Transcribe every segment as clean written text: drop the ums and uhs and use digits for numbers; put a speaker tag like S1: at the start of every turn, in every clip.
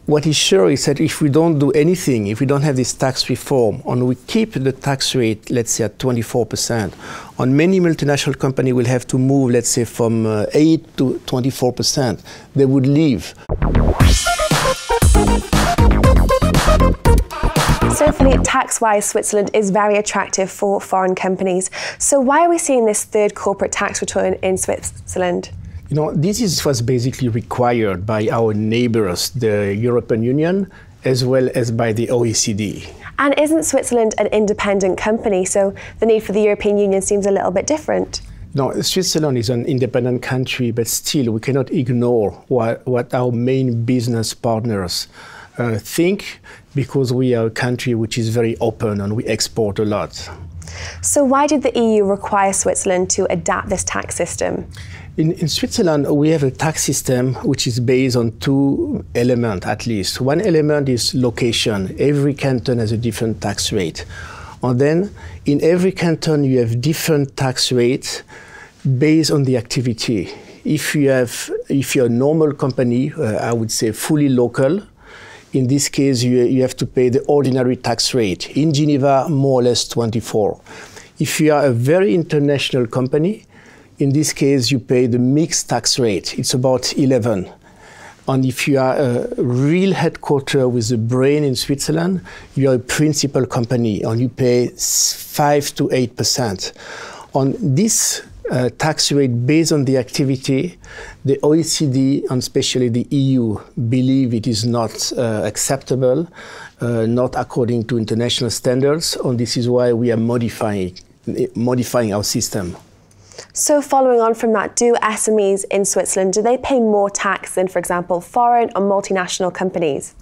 S1: what is sure is that if we don't do anything, if we don't have this tax reform, and we keep the tax rate, let's say, at 24%, and many multinational companies will have to move, let's say, from 8 to 24%, they would leave.
S2: So Philippe, tax-wise, Switzerland is very attractive for foreign companies. So why are we seeing this third corporate tax return in Switzerland?
S1: You know, this was basically required by our neighbors, the European Union, as well as by the OECD.
S2: And isn't Switzerland an independent company, so the need for the European Union seems a little bit different?
S1: No, Switzerland is an independent country, but still we cannot ignore what our main business partners think, because we are a country which is very open and we export a lot.
S2: So why did the EU require Switzerland to adapt this tax system?
S1: In Switzerland, we have a tax system which is based on two elements at least. One element is location. Every canton has a different tax rate. And then in every canton you have different tax rates based on the activity. If you're a normal company, I would say fully local, in this case you have to pay the ordinary tax rate. In Geneva, more or less 24. If you are a very international company, in this case, you pay the mixed tax rate. It's about 11. And if you are a real headquarter with a brain in Switzerland, you are a principal company and you pay 5 to 8%. On this tax rate based on the activity, the OECD and especially the EU believe it is not acceptable, not according to international standards, and this is why we are modifying our system.
S2: So following on from that, do SMEs in Switzerland, do they pay more tax than, for example, foreign or multinational companies?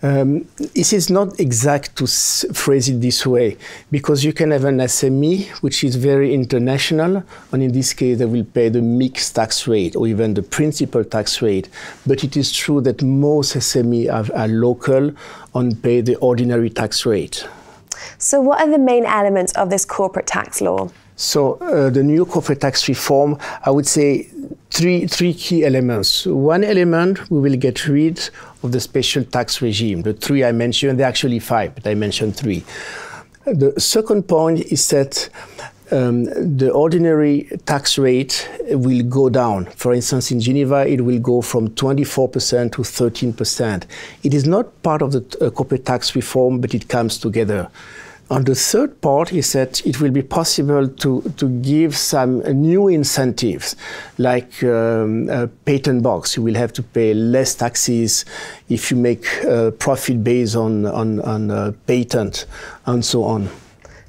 S1: It is not exact to phrase it this way, because you can have an SME which is very international, and in this case they will pay the mixed tax rate or even the principal tax rate. But it is true that most SME are local and pay the ordinary tax rate.
S2: So what are the main elements of this corporate tax law?
S1: So the new corporate tax reform, I would say three key elements. One element, we will get rid of the special tax regime. The three I mentioned, they're actually 5, but I mentioned 3. The second point is that the ordinary tax rate will go down. For instance, in Geneva, it will go from 24% to 13%. It is not part of the corporate tax reform, but it comes together. And the third part is that it will be possible to give some new incentives, like a patent box. You will have to pay less taxes if you make profit based on patent and so on.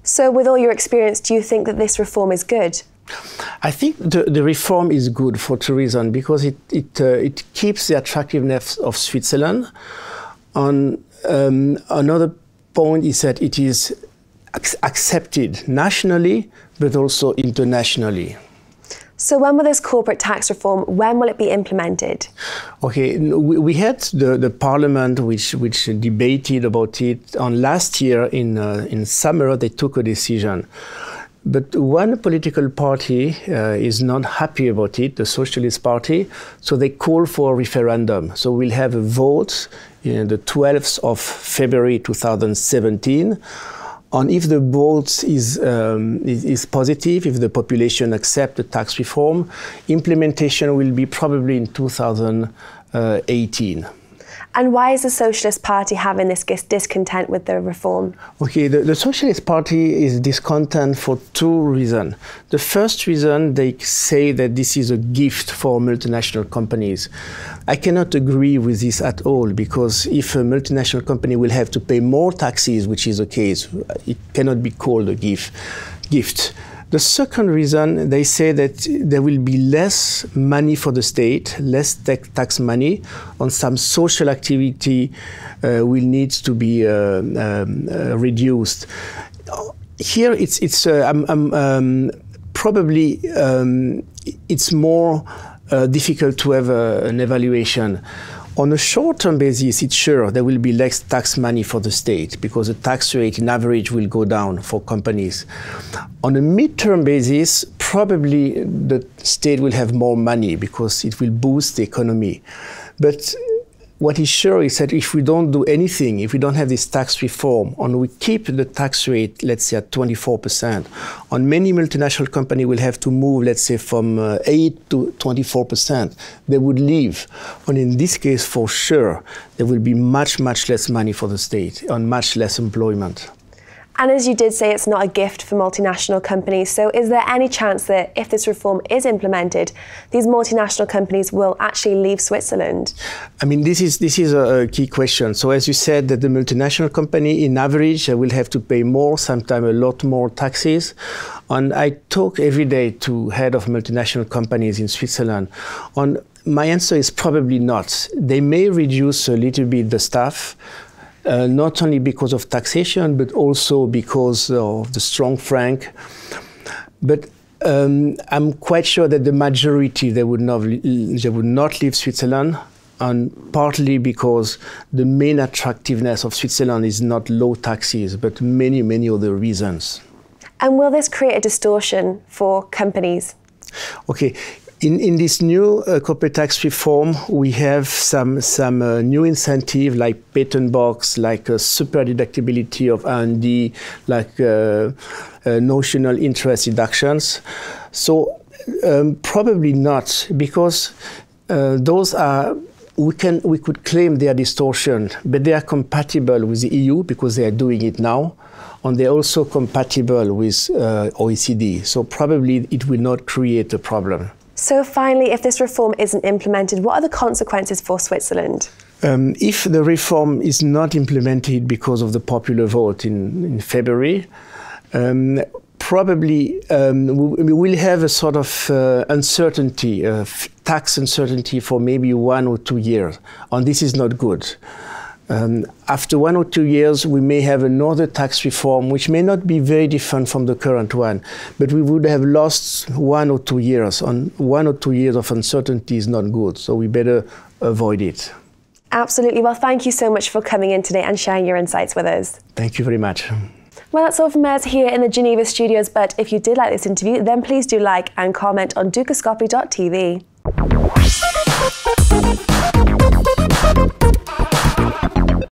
S2: So with all your experience, do you think that this reform is good?
S1: I think the reform is good for 2 reasons, because it keeps the attractiveness of Switzerland. And another point is that it is accepted nationally, but also internationally.
S2: So when will this corporate tax reform, when will it be implemented?
S1: Okay, we had the parliament which debated about it, and last year in summer they took a decision. But one political party is not happy about it, the Socialist Party, so they call for a referendum. So we'll have a vote on the 12th of February 2017. And if the vote is positive, if the population accepts the tax reform, implementation will be probably in 2018.
S2: And why is the Socialist Party having this discontent with the reform?
S1: Okay, the Socialist Party is discontent for 2 reasons. The first reason, they say that this is a gift for multinational companies. I cannot agree with this at all, because if a multinational company will have to pay more taxes, which is the case, it cannot be called a gift. The second reason, they say that there will be less money for the state, less tax money, on some social activity will need to be reduced. Here, probably it's more difficult to have an evaluation. On a short-term basis, it's sure there will be less tax money for the state, because the tax rate in average will go down for companies. On a mid-term basis, probably the state will have more money because it will boost the economy. But what is sure is that if we don't do anything, if we don't have this tax reform, and we keep the tax rate, let's say, at 24%, and many multinational companies will have to move, let's say, from 8 to 24%, they would leave. And in this case, for sure, there will be much, much less money for the state and much less employment.
S2: And as you did say, it's not a gift for multinational companies. So is there any chance that if this reform is implemented, these multinational companies will actually leave Switzerland?
S1: I mean, this is a key question. So as you said, that the multinational company, in average, will have to pay more, sometimes a lot more taxes. And I talk every day to head of multinational companies in Switzerland. And my answer is probably not. They may reduce a little bit the staff, not only because of taxation, but also because of the strong franc. But I'm quite sure that the majority, they would not leave Switzerland, and partly because the main attractiveness of Switzerland is not low taxes, but many, many other reasons.
S2: And will this create a distortion for companies?
S1: Okay. In this new corporate tax reform, we have some new incentive like patent box, like super deductibility of R&D, like notional interest deductions. So probably not, because those are, we could claim they are distortion, but they are compatible with the EU because they are doing it now. And they're also compatible with OECD. So probably it will not create a problem.
S2: So finally, if this reform isn't implemented, what are the consequences for Switzerland?
S1: If the reform is not implemented because of the popular vote in February, probably we will have a sort of uncertainty, tax uncertainty for maybe 1 or 2 years. And this is not good. After 1 or 2 years, we may have another tax reform, which may not be very different from the current one, but we would have lost 1 or 2 years. And 1 or 2 years of uncertainty is not good, so we better avoid it.
S2: Absolutely. Well, thank you so much for coming in today and sharing your insights with us.
S1: Thank you very much.
S2: Well, that's all from us here in the Geneva studios, but if you did like this interview, then please do like and comment on dukascopy.tv.